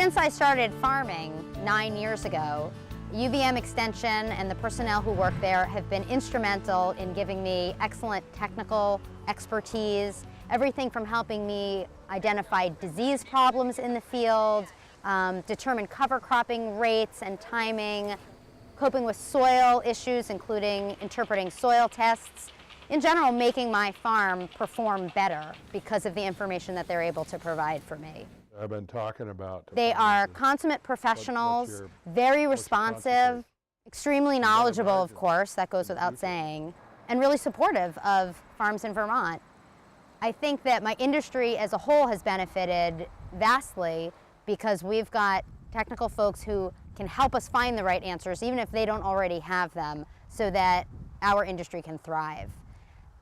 Since I started farming 9 years ago, UVM Extension and the personnel who work there have been instrumental in giving me excellent technical expertise, everything from helping me identify disease problems in the field, determine cover cropping rates and timing, coping with soil issues, including interpreting soil tests. In general, making my farm perform better because of the information that they're able to provide for me. I've been talking about. They are consummate professionals, very responsive, extremely knowledgeable, of course, that goes without saying, and really supportive of farms in Vermont. I think that my industry as a whole has benefited vastly because we've got technical folks who can help us find the right answers, even if they don't already have them, so that our industry can thrive.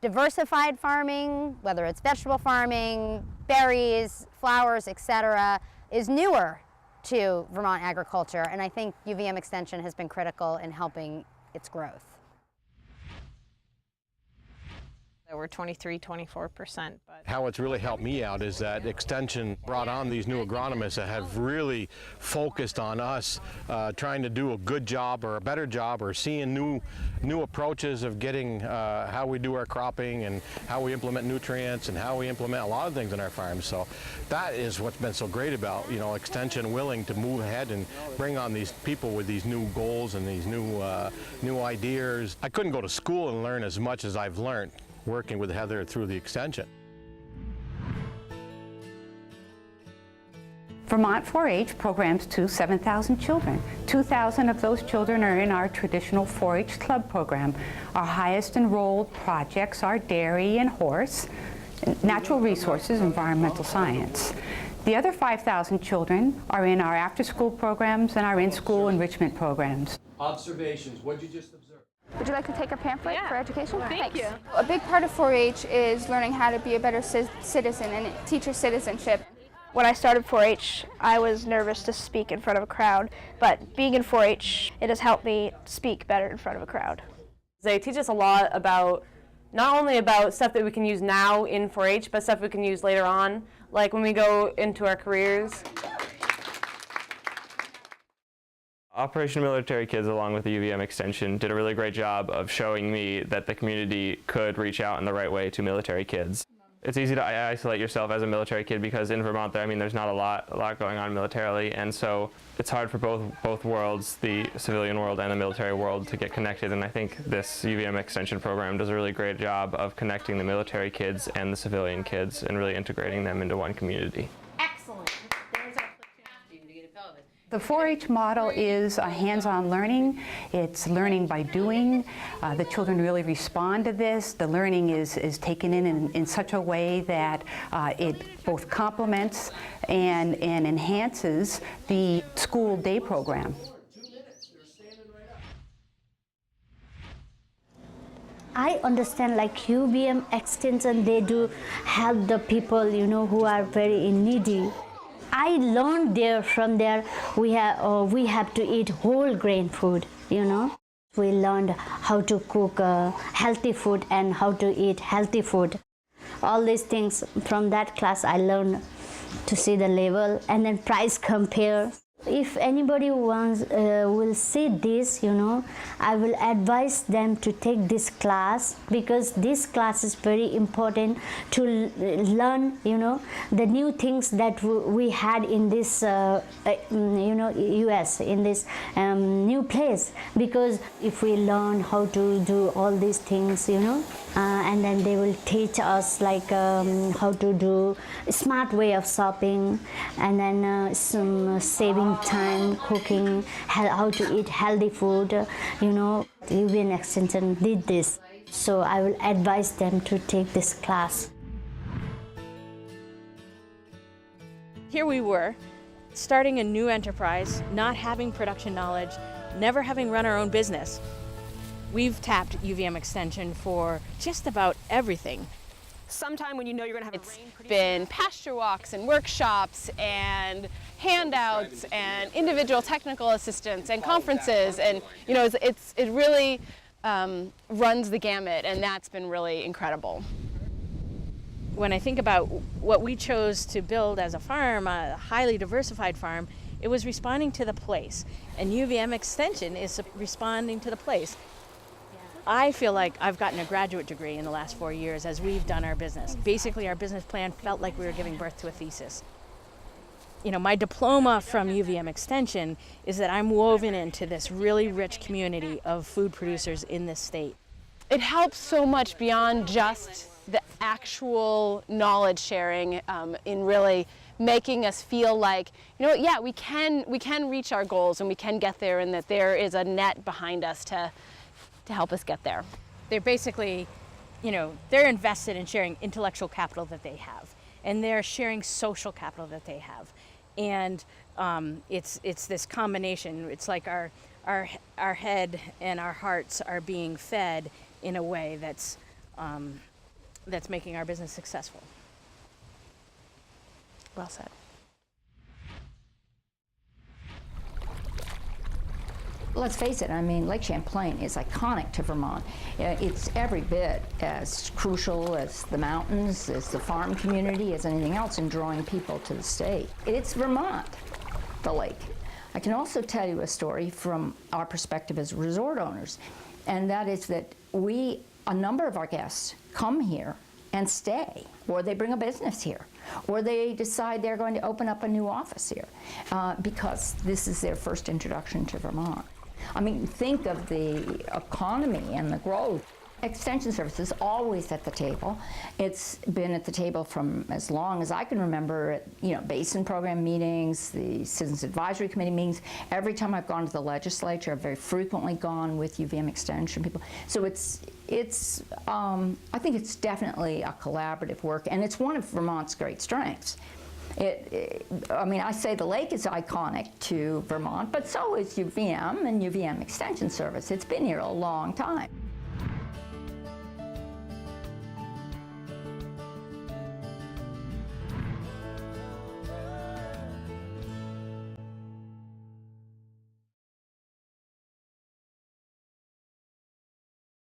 Diversified farming, whether it's vegetable farming, berries, flowers, etc., is newer to Vermont agriculture, and I think UVM Extension has been critical in helping its growth. We're 23–24%. But how it's really helped me out is that Extension brought on these new agronomists that have really focused on us trying to do a good job or a better job or seeing new approaches of getting how we do our cropping and how we implement nutrients and how we implement a lot of things in our farms. So that is what's been so great about, you know, Extension willing to move ahead and bring on these people with these new goals and these new ideas. I couldn't go to school and learn as much as I've learned working with Heather through the Extension. Vermont 4-H programs to 7,000 children. 2,000 of those children are in our traditional 4-H club program. Our highest enrolled projects are dairy and horse, natural resources, environmental science. The other 5,000 children are in our after-school programs and our in-school enrichment programs. Observations, what did you just observe? Would you like to take a pamphlet for education? Thank you. A big part of 4-H is learning how to be a better citizen and teach your citizenship. When I started 4-H, I was nervous to speak in front of a crowd, but being in 4-H, it has helped me speak better in front of a crowd. They teach us a lot about, not only about stuff that we can use now in 4-H, but stuff we can use later on, like when we go into our careers. Operation Military Kids, along with the UVM Extension, did a really great job of showing me that the community could reach out in the right way to military kids. It's easy to isolate yourself as a military kid because in Vermont, there's not a lot going on militarily, and so it's hard for both worlds, the civilian world and the military world, to get connected. And I think this UVM Extension program does a really great job of connecting the military kids and the civilian kids and really integrating them into one community. Excellent. There's our opportunity to get a fellow. The 4-H model is a hands-on learning. It's learning by doing. The children really respond to this. The learning is taken in such a way that it both complements and enhances the school day program. I understand, like UVM Extension, they do help the people, you know, who are very needy. I learned from there we have to eat whole grain food, you know. We learned how to cook healthy food and how to eat healthy food. All these things from that class I learned to see the label and then price compare. If anybody will see this, you know, I will advise them to take this class because this class is very important to learn, you know, the new things that we had in this, you know, US, in this new place. Because if we learn how to do all these things, you know, and then they will teach us like how to do a smart way of shopping and then some saving time, cooking, how to eat healthy food, you know. UVM Extension did this, so I will advise them to take this class. Here we were, starting a new enterprise, not having production knowledge, never having run our own business. We've tapped UVM Extension for just about everything. Sometime when you know you're going to have a rain. It's been pasture walks and workshops and handouts and individual technical assistance and conferences, and you know it really runs the gamut, and that's been really incredible. When I think about what we chose to build as a farm, a highly diversified farm, It was responding to the place, and UVM Extension is responding to the place. I feel like I've gotten a graduate degree in the last 4 years as we've done our business. Basically, our business plan felt like we were giving birth to a thesis. You know, my diploma from UVM Extension is that I'm woven into this really rich community of food producers in this state. It helps so much beyond just the actual knowledge sharing in really making us feel like, you know what, yeah, we can reach our goals and we can get there, and that there is a net behind us to help us get there. They're basically, you know, they're invested in sharing intellectual capital that they have, and they're sharing social capital that they have. And it's this combination. It's like our head and our hearts are being fed in a way that's making our business successful. Well said. Let's face it, I mean, Lake Champlain is iconic to Vermont. It's every bit as crucial as the mountains, as the farm community, as anything else in drawing people to the state. It's Vermont, the lake. I can also tell you a story from our perspective as resort owners, and that is that a number of our guests come here and stay, or they bring a business here, or they decide they're going to open up a new office here because this is their first introduction to Vermont. I mean, think of the economy and the growth. Extension Service is always at the table. It's been at the table from as long as I can remember at, you know, Basin Program meetings, the Citizens Advisory Committee meetings. Every time I've gone to the legislature, I've very frequently gone with UVM Extension people. So I think it's definitely a collaborative work, and it's one of Vermont's great strengths. I mean, I say the lake is iconic to Vermont, but so is UVM and UVM Extension Service. It's been here a long time.